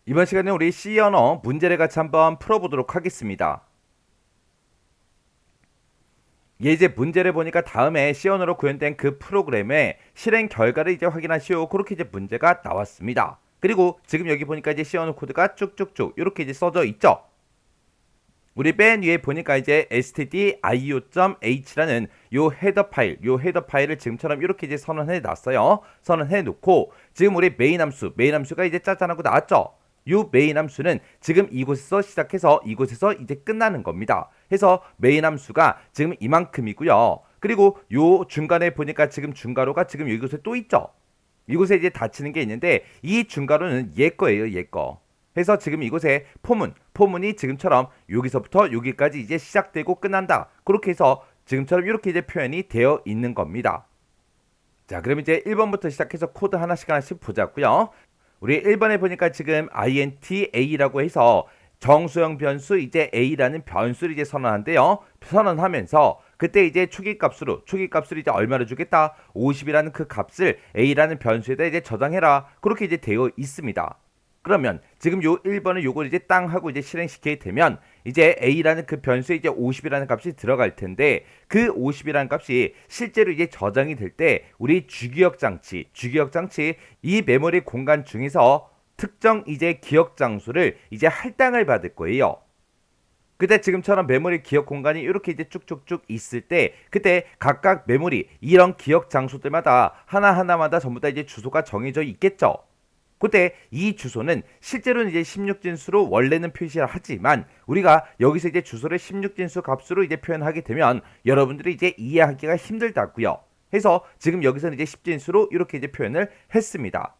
이번 시간에 우리 C 언어 문제를 같이 한번 풀어보도록 하겠습니다. 이제 문제를 보니까 다음에 C 언어로 구현된 그 프로그램의 실행 결과를 이제 확인하시오. 그렇게 이제 문제가 나왔습니다. 그리고 지금 여기 보니까 이제 C 언어 코드가 쭉쭉쭉 이렇게 이제 써져 있죠. 우리 맨 위에 보니까 이제 stdio.h라는 요 헤더 파일을 지금처럼 이렇게 이제 선언해 놨어요. 선언해 놓고 지금 우리 메인 함수가 이제 짜잔하고 나왔죠. 요 메인 함수는 지금 이곳에서 시작해서 이곳에서 이제 끝나는 겁니다. 해서 메인 함수가 지금 이만큼이고요. 그리고 요 중간에 보니까 지금 중괄호가 지금 이곳에 또 있죠. 이곳에 이제 닫히는 게 있는데 이 중괄호는 얘 거예요, 얘 거. 해서 지금 이곳에 포문이 지금처럼 여기서부터 여기까지 이제 시작되고 끝난다. 그렇게 해서 지금처럼 이렇게 이제 표현이 되어 있는 겁니다. 자, 그럼 이제 1번부터 시작해서 코드 하나씩 보자고요. 우리 1번에 보니까 지금 intA라고 해서 정수형 변수 이제 a라는 변수를 이제 선언한대요. 선언하면서 그때 이제 초기값으로 이제 얼마를 주겠다? 50이라는 그 값을 a라는 변수에다 이제 저장해라. 그렇게 이제 되어 있습니다. 그러면 지금 요 1번을 요걸 이제 땅 하고 이제 실행시키게 되면 이제 a라는 그 변수에 이제 50이라는 값이 들어갈 텐데 그 50이라는 값이 실제로 이제 저장이 될 때 우리 주기억 장치 이 메모리 공간 중에서 특정 이제 기억 장소를 이제 할당을 받을 거예요. 그때 지금처럼 메모리 기억 공간이 이렇게 이제 쭉쭉쭉 있을 때 그때 각각 메모리 이런 기억 장소들마다 하나하나마다 전부 다 이제 주소가 정해져 있겠죠. 그때 이 주소는 실제로는 이제 16진수로 원래는 표시를 하지만 우리가 여기서 이제 주소를 16진수 값으로 이제 표현하게 되면 여러분들이 이제 이해하기가 힘들다고요. 해서 지금 여기서는 이제 10진수로 이렇게 이제 표현을 했습니다.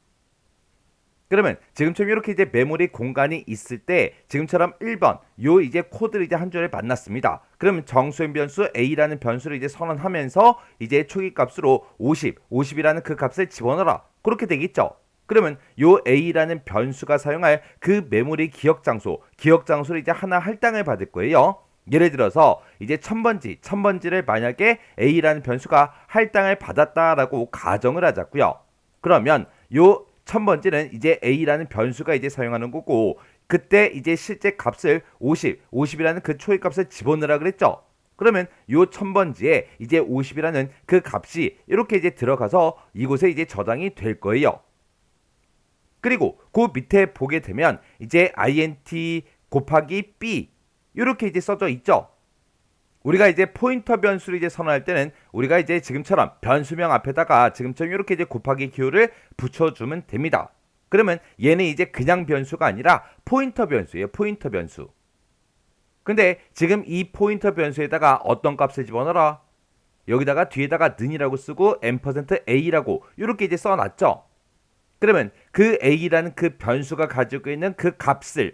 그러면 지금처럼 이렇게 이제 메모리 공간이 있을 때 지금처럼 1번 요 이제 코드를 이제 한 줄에 만났습니다. 그러면 정수형 변수 a라는 변수를 이제 선언하면서 이제 초기 값으로 50이라는 그 값을 집어넣어라. 그렇게 되겠죠. 그러면 요 a라는 변수가 사용할 그 메모리 기억 장소를 이제 하나 할당을 받을 거예요. 예를 들어서 이제 천번지를 만약에 a라는 변수가 할당을 받았다라고 가정을 하자고요. 그러면 요 천번지는 이제 a라는 변수가 이제 사용하는 거고 그때 이제 실제 값을 50이라는 그 초기 값을 집어넣으라 그랬죠. 그러면 요 천번지에 이제 50이라는 그 값이 이렇게 이제 들어가서 이곳에 이제 저장이 될 거예요. 그리고 그 밑에 보게 되면 이제 int 곱하기 b 이렇게 이제 써져 있죠. 우리가 이제 포인터 변수를 이제 선언할 때는 우리가 이제 지금처럼 변수명 앞에다가 지금처럼 이렇게 이제 곱하기 기호를 붙여주면 됩니다. 그러면 얘는 이제 그냥 변수가 아니라 포인터 변수예요. 포인터 변수. 근데 지금 이 포인터 변수에다가 어떤 값을 집어넣어라? 여기다가 뒤에다가 는이라고 쓰고 %a라고 이렇게 이제 써놨죠. 그러면 그 a라는 그 변수가 가지고 있는 그 값을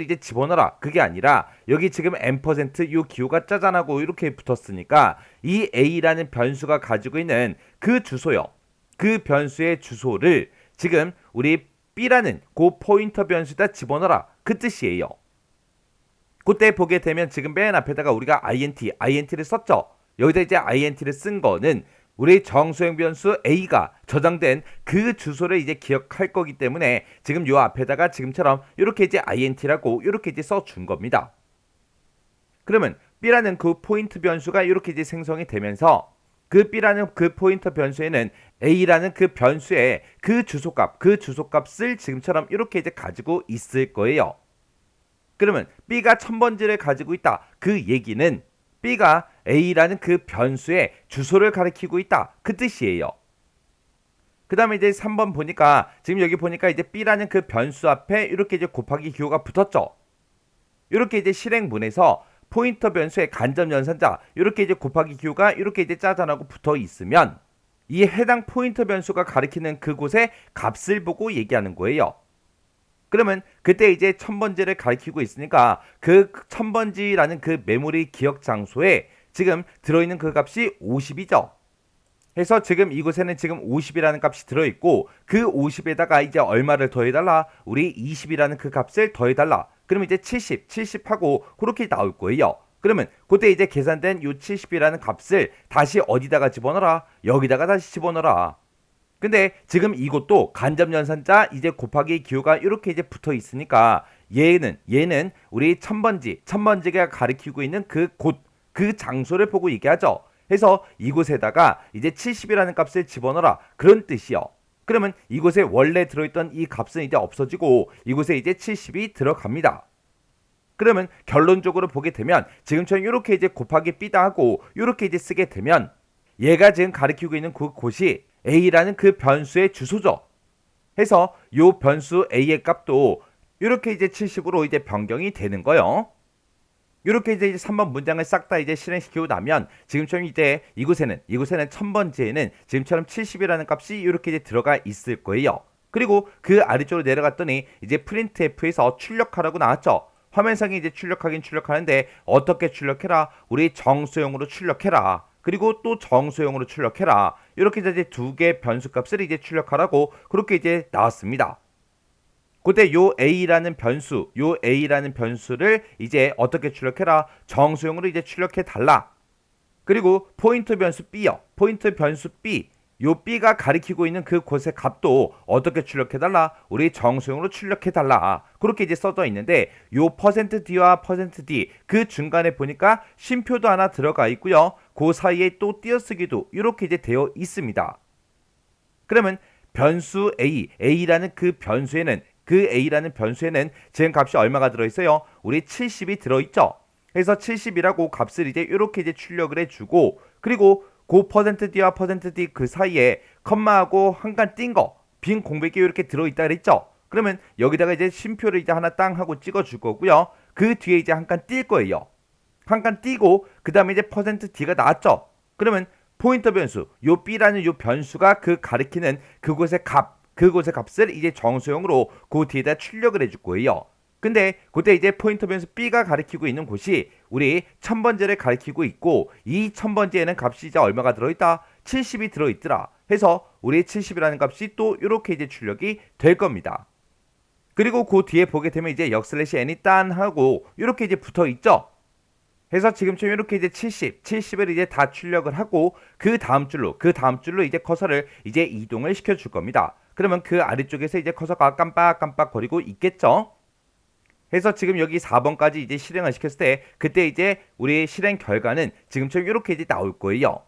이제 집어넣어라. 그게 아니라 여기 지금 %요 기호가 짜잔하고 이렇게 붙었으니까 이 a라는 변수가 가지고 있는 그 주소요. 그 변수의 주소를 지금 우리 b라는 그 포인터 변수에다 집어넣어라. 그 뜻이에요. 그때 보게 되면 지금 맨 앞에다가 우리가 int를 썼죠. 여기다 이제 int를 쓴 거는 우리 정수형 변수 a가 저장된 그 주소를 이제 기억할 거기 때문에 지금 요 앞에다가 지금처럼 이렇게 이제 int라고 이렇게 이제 써준 겁니다. 그러면 b라는 그 포인트 변수가 이렇게 이제 생성이 되면서 그 b라는 그 포인터 변수에는 a라는 그 변수의 그 주소값을 지금처럼 이렇게 이제 가지고 있을 거예요. 그러면 b가 천번지를 가지고 있다. 그 얘기는 b가 a라는 그 변수의 주소를 가리키고 있다. 그 뜻이에요. 그 다음에 이제 3번 보니까 지금 여기 보니까 이제 b라는 그 변수 앞에 이렇게 이제 곱하기 기호가 붙었죠. 이렇게 이제 실행문에서 포인터 변수의 간접 연산자 이렇게 이제 곱하기 기호가 이렇게 이제 짜잔하고 붙어 있으면 이 해당 포인터 변수가 가리키는 그곳의 값을 보고 얘기하는 거예요. 그러면 그때 이제 천번지를 가리키고 있으니까 그 천번지라는 그 메모리 기억 장소에 지금 들어있는 그 값이 50이죠. 해서 지금 이곳에는 지금 50이라는 값이 들어있고 그 50에다가 이제 얼마를 더해달라? 우리 20이라는 그 값을 더해달라. 그러면 이제 70하고 그렇게 나올 거예요. 그러면 그때 이제 계산된 요 70이라는 값을 다시 어디다가 집어넣어라? 여기다가 다시 집어넣어라. 근데 지금 이것도 간접연산자 이제 곱하기 기호가 이렇게 이제 붙어 있으니까 얘는 우리 첨번지가 가리키고 있는 그 장소를 보고 얘기하죠. 해서 이곳에다가 이제 70이라는 값을 집어넣어라 그런 뜻이요. 그러면 이곳에 원래 들어있던 이 값은 이제 없어지고 이곳에 이제 70이 들어갑니다. 그러면 결론적으로 보게 되면 지금처럼 이렇게 이제 곱하기 B다 하고 이렇게 이제 쓰게 되면 얘가 지금 가리키고 있는 그곳이 A라는 그 변수의 주소죠. 해서 요 변수 A의 값도 이렇게 이제 70으로 이제 변경이 되는 거예요. 이렇게 이제 3번 문장을 싹 다 이제 실행시키고 나면 지금처럼 이제 이곳에는 1000번째에는 지금처럼 70이라는 값이 이렇게 이제 들어가 있을 거예요. 그리고 그 아래쪽으로 내려갔더니 이제 printf에서 출력하라고 나왔죠. 화면상에 이제 출력하긴 출력하는데 어떻게 출력해라? 우리 정수형으로 출력해라. 그리고 또 정수형으로 출력해라. 이렇게 이제 두 개 변수 값을 이제 출력하라고 그렇게 이제 나왔습니다. 그때 요 A라는 변수를 이제 어떻게 출력해라? 정수형으로 이제 출력해 달라. 그리고 포인트 변수 B요. 포인트 변수 B. 요 B가 가리키고 있는 그 곳의 값도 어떻게 출력해 달라? 우리 정수형으로 출력해 달라. 그렇게 이제 써져 있는데 요 %D와 %D 그 중간에 보니까 쉼표도 하나 들어가 있고요. 그 사이에 또 띄어쓰기도 이렇게 이제 되어 있습니다. 그러면 변수 A라는 그 변수에는 지금 값이 얼마가 들어있어요? 우리 70이 들어있죠. 그래서 70이라고 값을 이제 이렇게 이제 출력을 해주고 그리고 그 %D와 %D 그 사이에 컴마하고 한 칸 띈 거 빈 공백이 이렇게 들어있다 그랬죠. 그러면 여기다가 이제 쉼표를 이제 하나 땅 하고 찍어줄 거고요. 그 뒤에 이제 한 칸 띌 거예요. 한 칸 띄고 그 다음에 이제 %D가 나왔죠. 그러면 포인터 변수 요 B라는 요 변수가 그 가리키는 그곳의 값을 이제 정수형으로 그 뒤에다 출력을 해줄 거예요. 근데 그때 이제 포인터 변수 B가 가리키고 있는 곳이 우리 1000번째를 가리키고 있고 이 1000번째에는 값이 이제 얼마가 들어있다? 70이 들어있더라. 해서 우리 70이라는 값이 또 이렇게 이제 출력이 될 겁니다. 그리고 그 뒤에 보게 되면 이제 역슬래시 n이 하고 이렇게 이제 붙어 있죠. 해서 지금처럼 이렇게 이제 70을 이제 다 출력을 하고 그 다음 줄로 이제 커서를 이제 이동을 시켜줄 겁니다. 그러면 그 아래쪽에서 이제 커서가 깜빡깜빡 거리고 있겠죠. 해서 지금 여기 4번까지 이제 실행을 시켰을 때 그때 이제 우리 실행 결과는 지금처럼 이렇게 이제 나올 거예요.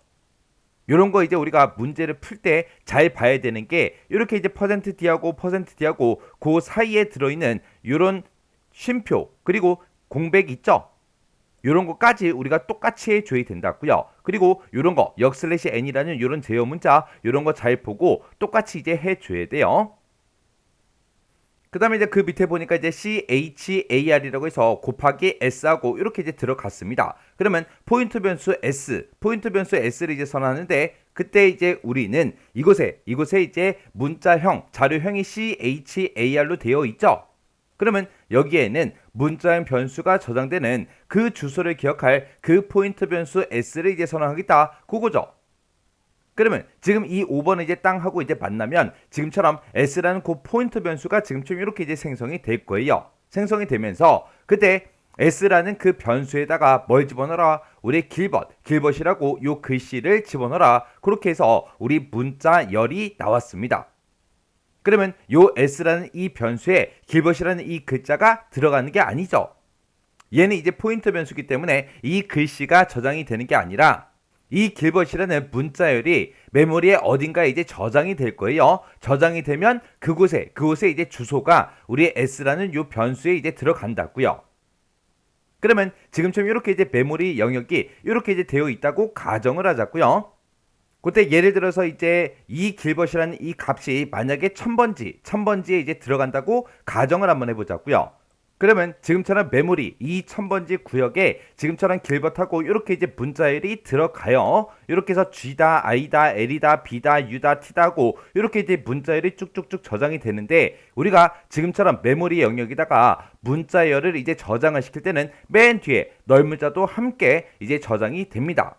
요런 거 이제 우리가 문제를 풀 때 잘 봐야 되는 게 이렇게 이제 %D하고 그 사이에 들어있는 요런 쉼표 그리고 공백 있죠. 요런 거까지 우리가 똑같이 해줘야 된다고요. 그리고 요런 거 역슬래시 n이라는 요런 제어 문자 요런 거 잘 보고 똑같이 이제 해줘야 돼요. 그 다음에 이제 그 밑에 보니까 이제 CHAR이라고 해서 곱하기 S하고 이렇게 이제 들어갔습니다. 그러면 포인트 변수 S를 이제 선언하는데 그때 이제 우리는 이곳에 이제 문자형, 자료형이 CHAR로 되어 있죠. 그러면 여기에는 문자형 변수가 저장되는 그 주소를 기억할 그 포인트 변수 S를 이제 선언하겠다. 그거죠. 그러면 지금 이 5번을 이제 땅 하고 이제 만나면 지금처럼 S라는 그 포인트 변수가 지금처럼 이렇게 이제 생성이 될 거예요. 생성이 되면서 그때 S라는 그 변수에다가 뭘 집어넣어라? 우리 길벗이라고 요 글씨를 집어넣어라. 그렇게 해서 우리 문자열이 나왔습니다. 그러면 요 S라는 이 변수에 길벗이라는 이 글자가 들어가는 게 아니죠. 얘는 이제 포인트 변수기 때문에 이 글씨가 저장이 되는 게 아니라 이 길벗이라는 문자열이 메모리에 어딘가에 이제 저장이 될 거예요. 저장이 되면 그곳에 이제 주소가 우리 S라는 요 변수에 이제 들어간다고요. 그러면 지금처럼 이렇게 이제 메모리 영역이 이렇게 이제 되어 있다고 가정을 하자고요. 그때 예를 들어서 이제 이 길벗이라는 이 값이 만약에 1000번지에 이제 들어간다고 가정을 한번 해보자고요. 그러면 지금처럼 메모리 이 1000번지 구역에 지금처럼 길벗하고 이렇게 이제 문자열이 들어가요. 이렇게 해서 G다, I다, L이다, B다, U다, T다 하고 이렇게 이제 문자열이 쭉쭉쭉 저장이 되는데 우리가 지금처럼 메모리 영역에다가 문자열을 이제 저장을 시킬 때는 맨 뒤에 널문자도 함께 이제 저장이 됩니다.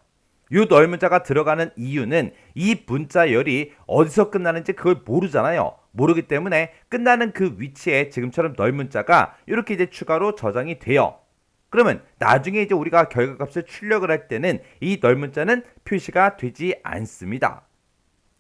이 널문자가 들어가는 이유는 이 문자열이 어디서 끝나는지 그걸 모르잖아요. 모르기 때문에 끝나는 그 위치에 지금처럼 널문자가 이렇게 이제 추가로 저장이 돼요. 그러면 나중에 이제 우리가 결과값을 출력을 할 때는 이 널문자는 표시가 되지 않습니다.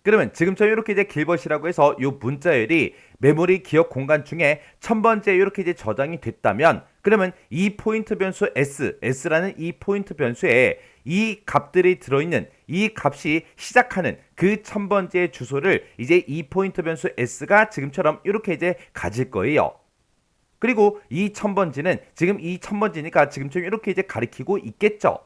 그러면 지금처럼 이렇게 이제 길벗이라고 해서 이 문자열이 메모리 기억 공간 중에 1000번째 이렇게 이제 저장이 됐다면 그러면 이 포인트 변수 s라는 이 포인트 변수에 이 값들이 들어있는 이 값이 시작하는 그 1000번째의 주소를 이제 이 포인트 변수 s가 지금처럼 이렇게 이제 가질 거예요. 그리고 이 1000번지는 지금 이 1000번지니까 지금처럼 이렇게 이제 가리키고 있겠죠.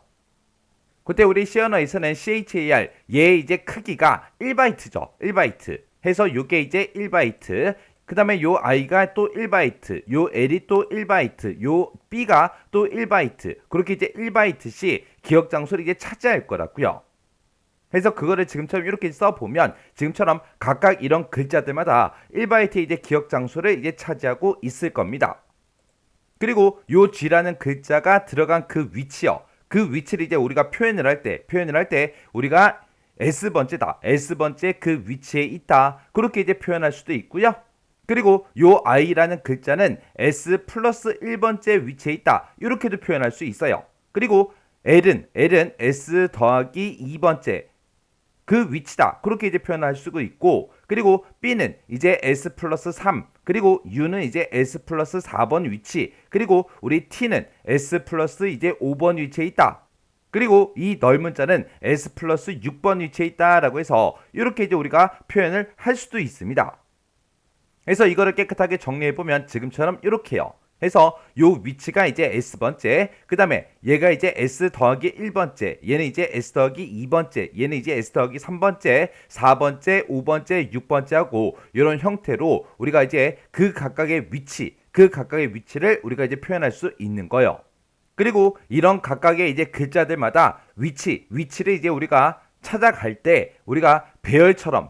그때 우리 C 언어에서는 char 얘 이제 크기가 1바이트죠. 1바이트 해서 요게 이제 1바이트. 그 다음에 요 i가 또 1바이트, 요 l이 또 1바이트, 요 b가 또 1바이트. 그렇게 이제 1바이트씩 기억 장소를 이제 차지할 거라고요. 그래서 그거를 지금처럼 이렇게 써보면 지금처럼 각각 이런 글자들마다 1바이트 이제 기억 장소를 이제 차지하고 있을 겁니다. 그리고 요 G라는 글자가 들어간 그 위치요. 그 위치를 이제 우리가 표현을 할 때 우리가 S번째다. S번째 그 위치에 있다. 그렇게 이제 표현할 수도 있고요. 그리고 요 I라는 글자는 S 플러스 1번째 위치에 있다. 이렇게도 표현할 수 있어요. 그리고 L은 S 더하기 2번째 그 위치다. 그렇게 이제 표현할 수도 있고, 그리고 B는 이제 S 플러스 3, 그리고 U는 이제 S 플러스 4번 위치, 그리고 우리 T는 S 플러스 이제 5번 위치에 있다. 그리고 이 넓은 자는 S 플러스 6번 위치에 있다라고 해서 이렇게 이제 우리가 표현을 할 수도 있습니다. 그래서 이거를 깨끗하게 정리해보면 지금처럼 이렇게요. 해서 요 위치가 이제 S번째, 그 다음에 얘가 이제 S 더하기 1번째, 얘는 이제 S 더하기 2번째, 얘는 이제 S 더하기 3번째, 4번째, 5번째, 6번째 하고 이런 형태로 우리가 이제 그 각각의 위치를 우리가 이제 표현할 수 있는 거예요. 그리고 이런 각각의 이제 글자들마다 위치를 이제 우리가 찾아갈 때 우리가 배열처럼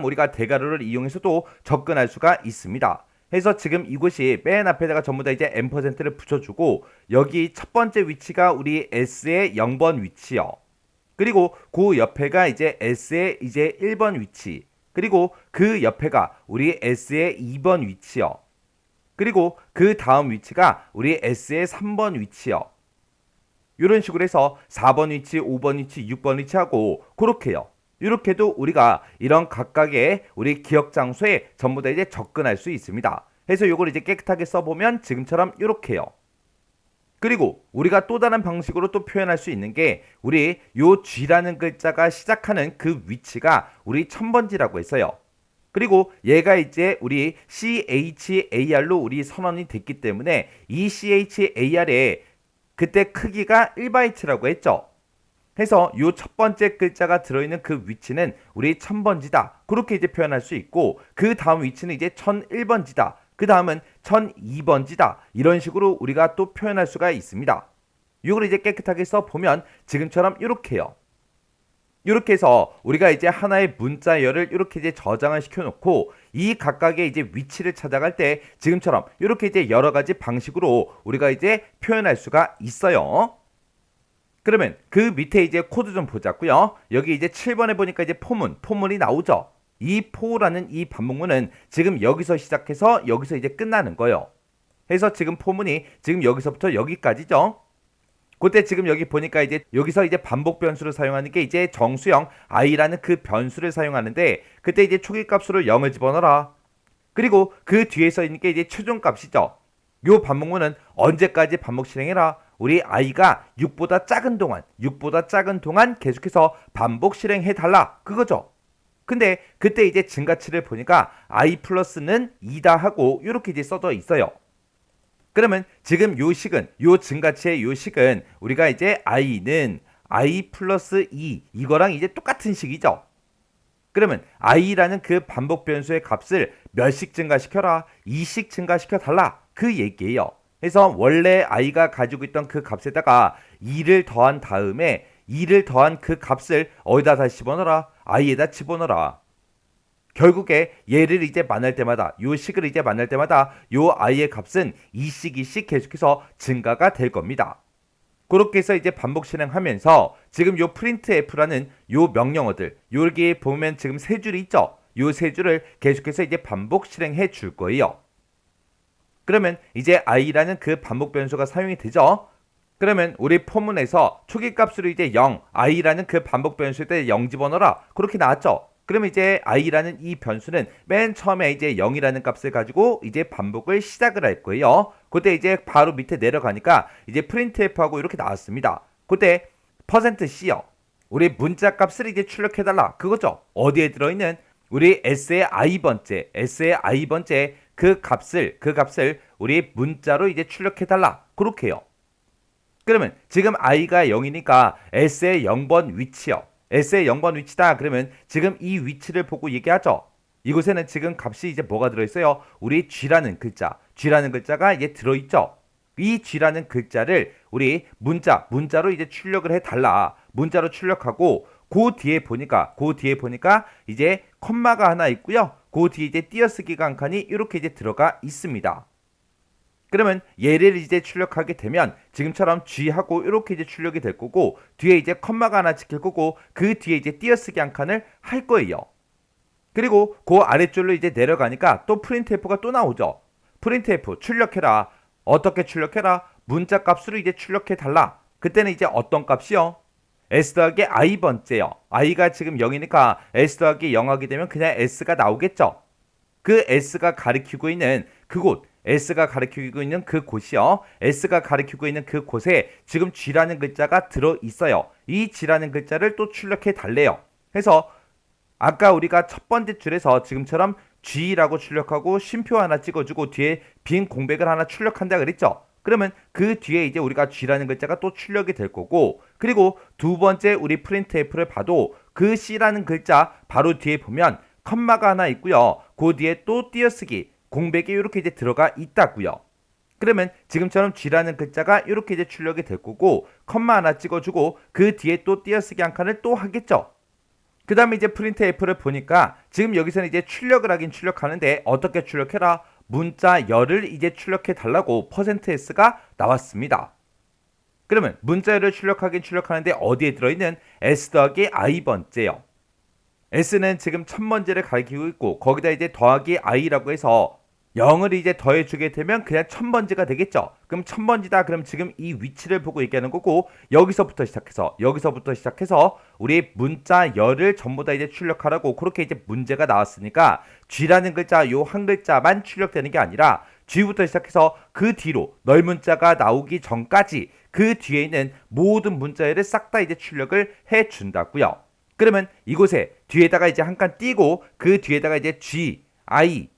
우리가 대괄호를 이용해서도 접근할 수가 있습니다. 해서 지금 이곳이 맨 앞에다가 전부 다 이제 %를 붙여주고 여기 첫 번째 위치가 우리 S의 0번 위치요. 그리고 그 옆에가 이제 S의 이제 1번 위치. 그리고 그 옆에가 우리 S의 2번 위치요. 그리고 그 다음 위치가 우리 S의 3번 위치요. 이런 식으로 해서 4번 위치, 5번 위치, 6번 위치하고 그렇게요. 이렇게도 우리가 이런 각각의 우리 기억 장소에 전부 다 이제 접근할 수 있습니다. 그래서 이걸 이제 깨끗하게 써보면 지금처럼 이렇게요. 그리고 우리가 또 다른 방식으로 또 표현할 수 있는 게 우리 요 G라는 글자가 시작하는 그 위치가 우리 1000번지라고 했어요. 그리고 얘가 이제 우리 CHAR로 우리 선언이 됐기 때문에 이 CHAR에 그때 크기가 1바이트라고 했죠. 해서 요 첫 번째 글자가 들어있는 그 위치는 우리 1000번지다. 그렇게 이제 표현할 수 있고 그 다음 위치는 이제 1001번지다. 그 다음은 1002번지다. 이런 식으로 우리가 또 표현할 수가 있습니다. 이걸 이제 깨끗하게 써보면 지금처럼 이렇게요. 이렇게 해서 우리가 이제 하나의 문자열을 이렇게 이제 저장을 시켜놓고 이 각각의 이제 위치를 찾아갈 때 지금처럼 이렇게 이제 여러 가지 방식으로 우리가 이제 표현할 수가 있어요. 그러면 그 밑에 이제 코드 좀 보자고요. 여기 이제 7번에 보니까 이제 포문이 나오죠. 이 포라는 이 반복문은 지금 여기서 시작해서 여기서 이제 끝나는 거예요. 그래서 지금 포문이 지금 여기서부터 여기까지죠. 그때 지금 여기 보니까 이제 여기서 이제 반복 변수를 사용하는 게 이제 정수형 i라는 그 변수를 사용하는데 그때 이제 초기값으로 0을 집어넣어라. 그리고 그 뒤에서 있는 게 이제 최종값이죠. 요 반복문은 언제까지 반복 실행해라. 우리 i가 6보다 작은 동안 계속해서 반복 실행해 달라. 그거죠. 근데 그때 이제 증가치를 보니까 i 플러스는 2다 하고 이렇게 이제 써져 있어요. 그러면 지금 요 증가치의 요 식은 우리가 이제 i는 i 플러스 2 이거랑 이제 똑같은 식이죠. 그러면 i라는 그 반복 변수의 값을 몇씩 증가시켜라? 2씩 증가시켜 달라. 그 얘기예요. 그래서 원래 i가 가지고 있던 그 값에다가 2를 더한 다음에 2를 더한 그 값을 어디다 다시 집어넣어라? i에다 집어넣어라. 결국에 얘를 이제 만날 때마다 요 식을 이제 만날 때마다 요 i의 값은 2씩 계속해서 증가가 될 겁니다. 그렇게 해서 이제 반복 실행하면서 지금 요 printf라는 요 명령어들 여기 보면 지금 세 줄이 있죠. 요 세 줄을 계속해서 이제 반복 실행해 줄 거예요. 그러면 이제 i라는 그 반복 변수가 사용이 되죠. 그러면 우리 포문에서 초기 값으로 이제 0, i라는 그 반복 변수에 0 집어넣어라. 그렇게 나왔죠. 그러면 이제 i라는 이 변수는 맨 처음에 이제 0이라는 값을 가지고 이제 반복을 시작을 할 거예요. 그때 이제 바로 밑에 내려가니까 이제 printf하고 이렇게 나왔습니다. 그때 %c요. 우리 문자 값을 이제 출력해달라. 그거죠. 어디에 들어있는 우리 s의 i번째 그 값을 우리 문자로 이제 출력해달라. 그렇게 해요. 그러면 지금 i가 0이니까 s의 0번 위치요. s의 0번 위치다. 그러면 지금 이 위치를 보고 얘기하죠. 이곳에는 지금 값이 이제 뭐가 들어있어요? 우리 g라는 글자가 이제 들어있죠. 이 g라는 글자를 우리 문자로 이제 출력을 해달라. 문자로 출력하고 그 뒤에 보니까 이제 컴마가 하나 있고요. 그 뒤에 이제 띄어쓰기가 한 칸이 이렇게 이제 들어가 있습니다. 그러면 얘를 이제 출력하게 되면 지금처럼 G하고 이렇게 이제 출력이 될 거고 뒤에 이제 컴마가 하나 찍힐 거고 그 뒤에 이제 띄어쓰기 한 칸을 할 거예요. 그리고 그 아래줄로 이제 내려가니까 또 printf가 또 나오죠. printf 출력해라. 어떻게 출력해라? 문자 값으로 이제 출력해 달라. 그때는 이제 어떤 값이요? s 더하기 i번째요. i가 지금 0이니까 s 더하기 0 하게 되면 그냥 s가 나오겠죠. 그 s가 가리키고 있는 그곳 S가 가리키고 있는 그 곳이요. S가 가리키고 있는 그 곳에 지금 G라는 글자가 들어있어요. 이 G라는 글자를 또 출력해 달래요. 그래서 아까 우리가 첫 번째 줄에서 지금처럼 G라고 출력하고 쉼표 하나 찍어주고 뒤에 빈 공백을 하나 출력한다 그랬죠. 그러면 그 뒤에 이제 우리가 G라는 글자가 또 출력이 될 거고 그리고 두 번째 우리 printf를 봐도 그 C라는 글자 바로 뒤에 보면 컴마가 하나 있고요. 그 뒤에 또 띄어쓰기 공백이 이렇게 이제 들어가 있다고요. 그러면 지금처럼 G라는 글자가 이렇게 이제 출력이 될 거고 컴마 하나 찍어주고 그 뒤에 또 띄어쓰기 한 칸을 또 하겠죠. 그 다음에 이제 printf를 보니까 지금 여기서는 이제 출력을 하긴 출력하는데 어떻게 출력해라? 문자 열을 이제 출력해 달라고 %s가 나왔습니다. 그러면 문자 열을 출력하긴 출력하는데 어디에 들어있는 s 더하기 i번째요. s는 지금 첫 번째를 가리키고 있고 거기다 이제 더하기 i라고 해서 0을 이제 더해주게 되면 그냥 천 번째가 되겠죠. 그럼 천 번째다. 그럼 지금 이 위치를 보고 얘기하는 거고 여기서부터 시작해서 우리 문자 열을 전부 다 이제 출력하라고 그렇게 이제 문제가 나왔으니까 G라는 글자 요 한 글자만 출력되는 게 아니라 G부터 시작해서 그 뒤로 널 문자가 나오기 전까지 그 뒤에 있는 모든 문자열을 싹 다 이제 출력을 해 준다고요. 그러면 이곳에 뒤에다가 이제 한 칸 띄고 그 뒤에다가 이제 G, I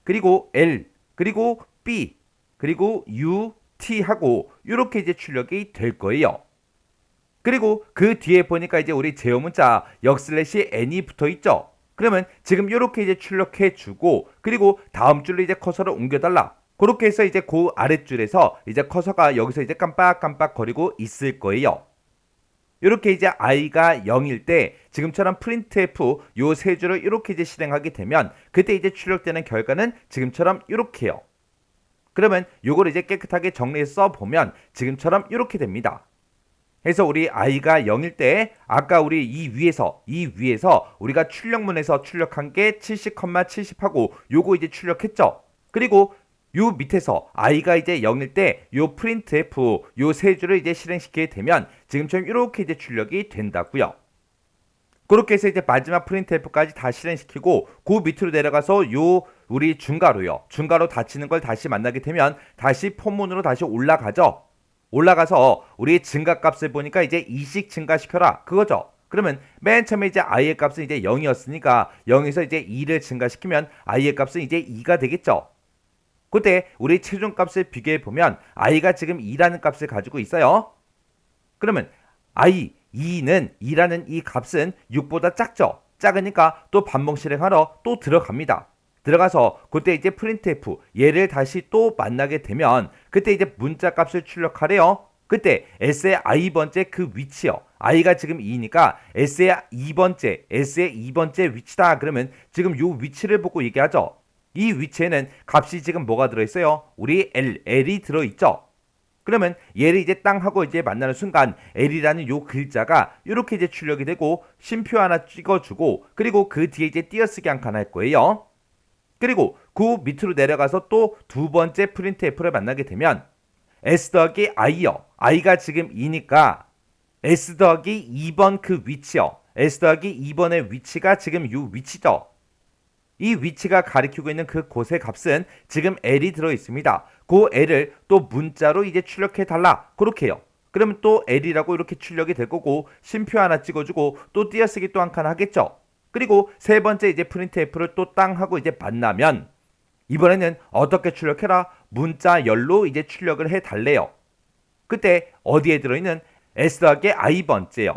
그리고 L, 그리고 B, 그리고 U, T 하고 이렇게 이제 출력이 될 거예요. 그리고 그 뒤에 보니까 이제 우리 제어 문자 역슬래시 N이 붙어 있죠. 그러면 지금 이렇게 이제 출력해 주고 그리고 다음 줄로 이제 커서를 옮겨달라. 그렇게 해서 이제 그 아랫줄에서 이제 커서가 여기서 이제 깜빡깜빡 거리고 있을 거예요. 이렇게 이제 i가 0일 때 지금처럼 printf 요 세 줄을 이렇게 이제 실행하게 되면 그때 이제 출력되는 결과는 지금처럼 이렇게요. 그러면 요걸 이제 깨끗하게 정리해서 보면 지금처럼 이렇게 됩니다. 그래서 우리 i가 0일 때 아까 우리 이 위에서 우리가 출력문에서 출력한 게 70,70하고 요거 이제 출력했죠. 그리고 요 밑에서 i가 이제 0일 때 요 printf 요 세 줄을 이제 실행시키게 되면 지금처럼 이렇게 이제 출력이 된다고요. 그렇게 해서 이제 마지막 printf까지 다 실행시키고 그 밑으로 내려가서 요 우리 중괄호 닫히는 걸 다시 만나게 되면 다시 포문으로 다시 올라가죠. 올라가서 우리 증가값을 보니까 이제 2씩 증가시켜라 그거죠. 그러면 맨 처음에 이제 i의 값은 이제 0이었으니까 0에서 이제 2를 증가시키면 i의 값은 이제 2가 되겠죠. 그때 우리 최종값을 비교해 보면 i가 지금 2라는 값을 가지고 있어요. 그러면2라는 이 값은 6보다 작죠. 작으니까 또 반복 실행하러 또 들어갑니다. 들어가서 그때 이제 printf 얘를 다시 또 만나게 되면 그때 이제 문자 값을 출력하래요. 그때 s의 i번째 그 위치요. i가 지금 2니까 s의 2번째 위치다. 그러면 지금 요 위치를 보고 얘기하죠. 이 위치에는 값이 지금 뭐가 들어있어요? 우리 L이 들어있죠. 그러면 얘를 이제 땅 하고 이제 만나는 순간 L이라는 요 글자가 이렇게 이제 출력이 되고 쉼표 하나 찍어주고 그리고 그 뒤에 이제 띄어쓰기 한 칸 할 거예요. 그리고 그 밑으로 내려가서 또 두 번째 printf를 만나게 되면 s 더하기 i요. i가 지금 2니까 s 더하기 2번 그 위치요. S 더하기 2번의 위치가 지금 이 위치죠. 이 위치가 가리키고 있는 그 곳의 값은 지금 L이 들어있습니다. 그 L을 또 문자로 이제 출력해 달라. 그렇게요. 그러면 또 L이라고 이렇게 출력이 될 거고 쉼표 하나 찍어주고 또 띄어쓰기 또 한 칸 하겠죠. 그리고 세 번째 이제 프린트 F를 또 땅 하고 이제 만나면 이번에는 어떻게 출력해라? 문자 열로 이제 출력을 해 달래요. 그때 어디에 들어있는 S 더하기 I번째요.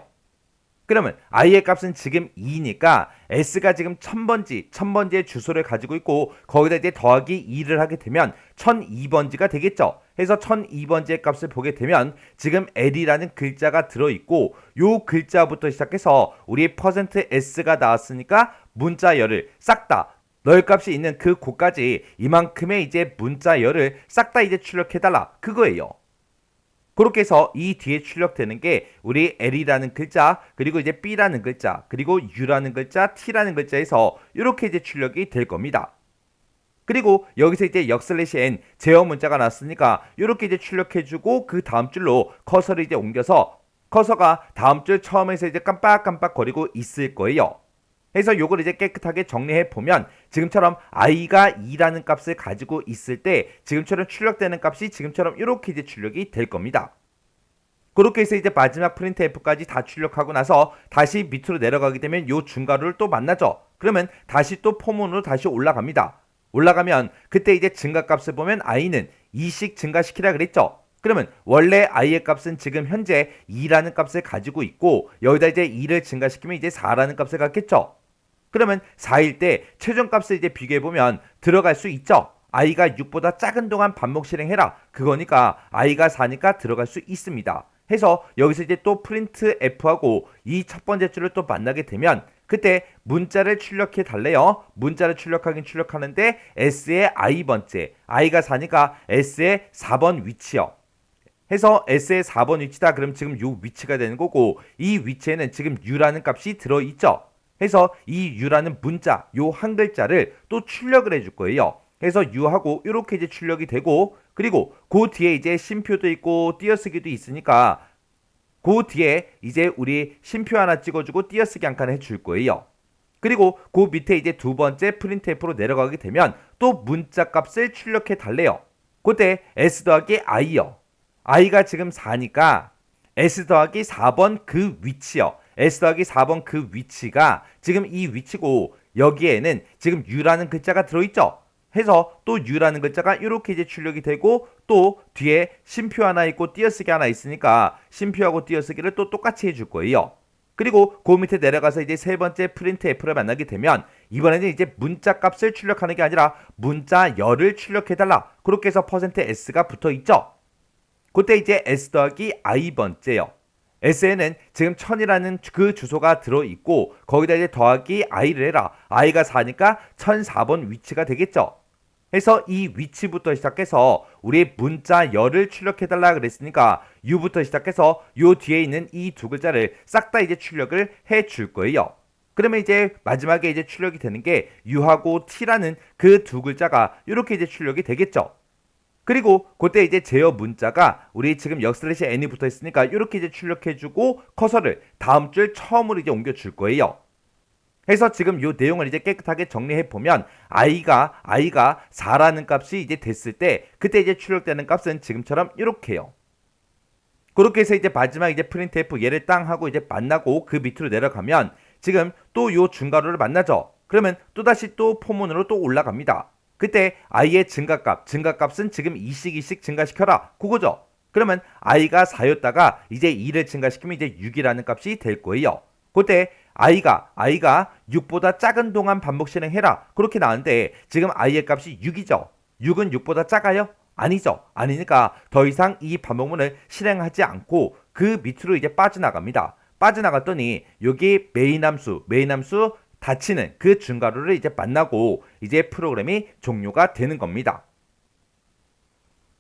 그러면 i의 값은 지금 2니까 s가 지금 1000번지의 주소를 가지고 있고 거기다 이제 더하기 2를 하게 되면 1002번지가 되겠죠. 해서 1002번지의 값을 보게 되면 지금 l이라는 글자가 들어있고 요 글자부터 시작해서 우리 %s가 나왔으니까 문자 열을 싹 다 넣을 값이 있는 그 곳까지 이만큼의 이제 문자 열을 싹 다 이제 출력해달라 그거예요. 그렇게 해서 이 뒤에 출력되는 게 우리 L이라는 글자, 그리고 이제 B라는 글자, 그리고 U라는 글자, T라는 글자에서 이렇게 이제 출력이 될 겁니다. 그리고 여기서 이제 역/n 제어 문자가 났으니까 이렇게 이제 출력해주고 그 다음 줄로 커서를 이제 옮겨서 커서가 다음 줄 처음에서 이제 깜빡깜빡 거리고 있을 거예요. 해서 요걸 이제 깨끗하게 정리해 보면 지금처럼 i가 2라는 값을 가지고 있을 때 지금처럼 출력되는 값이 지금처럼 이렇게 이제 출력이 될 겁니다. 그렇게 해서 이제 마지막 프린트 F까지 다 출력하고 나서 다시 밑으로 내려가게 되면 요 중괄호를 또 만나죠. 그러면 다시 또 포문으로 다시 올라갑니다. 올라가면 그때 이제 증가값을 보면 i는 2씩 증가시키라 그랬죠. 그러면 원래 i의 값은 지금 현재 2라는 값을 가지고 있고 여기다 이제 2를 증가시키면 이제 4라는 값을 갖겠죠. 그러면 4일 때 최종값을 이제 비교해보면 들어갈 수 있죠. i가 6보다 작은 동안 반복 실행해라. 그거니까 i가 4니까 들어갈 수 있습니다. 해서 여기서 이제 또 프린트 F하고 이 첫 번째 줄을 또 만나게 되면 그때 문자를 출력해 달래요. 문자를 출력하긴 출력하는데 S의 i번째, i가 4니까 S의 4번 위치요. 해서 S의 4번 위치다. 그럼 지금 요 위치가 되는 거고 이 위치에는 지금 U라는 값이 들어있죠. 해서 이 U라는 문자, 요 한 글자를 또 출력을 해줄 거예요. 해서 U하고 이렇게 이제 출력이 되고 그리고 그 뒤에 이제 쉼표도 있고 띄어쓰기도 있으니까 그 뒤에 이제 우리 쉼표 하나 찍어주고 띄어쓰기 한 칸 해줄 거예요. 그리고 그 밑에 이제 두 번째 프린트F로 내려가게 되면 또 문자 값을 출력해 달래요. 그때 S 더하기 I요. I가 지금 4니까 S 더하기 4번 그 위치요. S 더하기 4번 그 위치가 지금 이 위치고 여기에는 지금 U라는 글자가 들어있죠. 해서 또 U라는 글자가 이렇게 이제 출력이 되고 또 뒤에 쉼표 하나 있고 띄어쓰기 하나 있으니까 쉼표하고 띄어쓰기를 또 똑같이 해줄 거예요. 그리고 그 밑에 내려가서 이제 세 번째 프린트 F를 만나게 되면 이번에는 이제 문자 값을 출력하는 게 아니라 문자 열을 출력해달라. 그렇게 해서 %s가 붙어 있죠. 그때 이제 S 더하기 i번째요. S에는 지금 1000이라는 그 주소가 들어있고 거기다 이제 더하기 i를 해라. i가 4니까 1004번 위치가 되겠죠. 해서 이 위치부터 시작해서 우리 문자 열을 출력해달라 그랬으니까 U부터 시작해서 요 뒤에 있는 이 두 글자를 싹 다 이제 출력을 해줄 거예요. 그러면 이제 마지막에 이제 출력이 되는 게 U하고 T라는 그 두 글자가 이렇게 이제 출력이 되겠죠. 그리고 그때 이제 제어 문자가 우리 지금 역/n이 붙어 있으니까 이렇게 이제 출력해주고 커서를 다음 줄 처음으로 이제 옮겨줄 거예요. 해서 지금 이 내용을 이제 깨끗하게 정리해 보면 i가 4라는 값이 이제 됐을 때 그때 이제 출력되는 값은 지금처럼 이렇게요. 그렇게 해서 이제 마지막 이제 printf 얘를 땅 하고 이제 만나고 그 밑으로 내려가면 지금 또 요 중괄호를 만나죠. 그러면 또다시 또 포문으로 또 올라갑니다. 그때 i의 증가값은 지금 2씩 증가시켜라. 그거죠. 그러면 i가 4였다가 이제 2를 증가시키면 이제 6이라는 값이 될 거예요. 그때 i가 6보다 작은 동안 반복 실행해라. 그렇게 나왔는데 지금 i의 값이 6이죠. 6은 6보다 작아요? 아니죠. 아니니까 더 이상 이 반복문을 실행하지 않고 그 밑으로 이제 빠져나갑니다. 빠져나갔더니 여기 메인 함수 닫히는 그 중괄호를 이제 만나고 이제 프로그램이 종료가 되는 겁니다.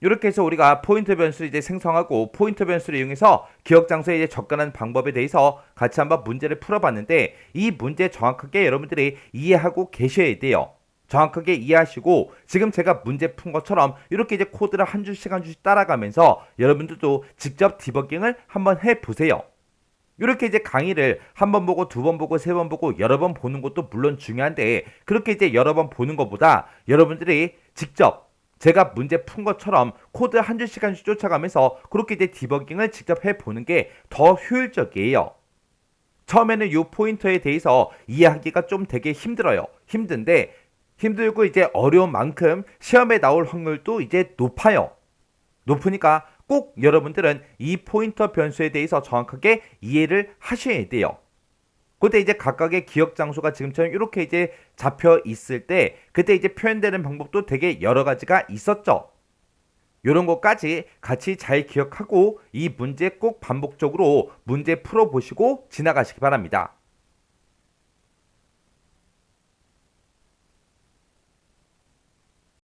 이렇게 해서 우리가 포인터 변수를 이제 생성하고 포인터 변수를 이용해서 기억 장소에 이제 접근하는 방법에 대해서 같이 한번 문제를 풀어봤는데 이 문제 정확하게 여러분들이 이해하고 계셔야 돼요. 정확하게 이해하시고 지금 제가 문제 푼 것처럼 이렇게 이제 코드를 한 줄씩 따라가면서 여러분들도 직접 디버깅을 한번 해보세요. 이렇게 이제 강의를 한 번 보고 두 번 보고 세 번 보고 여러 번 보는 것도 물론 중요한데 그렇게 이제 여러 번 보는 것보다 여러분들이 직접 제가 문제 푼 것처럼 코드 한 줄씩 한 줄 쫓아가면서 그렇게 이제 디버깅을 직접 해보는 게 더 효율적이에요. 처음에는 이 포인터에 대해서 이해하기가 좀 되게 힘들어요. 힘들고 이제 어려운 만큼 시험에 나올 확률도 이제 높아요. 높으니까 꼭 여러분들은 이 포인터 변수에 대해서 정확하게 이해를 하셔야 돼요. 그때 이제 각각의 기억 장소가 지금처럼 이렇게 이제 잡혀 있을 때 그때 이제 표현되는 방법도 되게 여러 가지가 있었죠. 이런 것까지 같이 잘 기억하고 이 문제 꼭 반복적으로 문제 풀어보시고 지나가시기 바랍니다.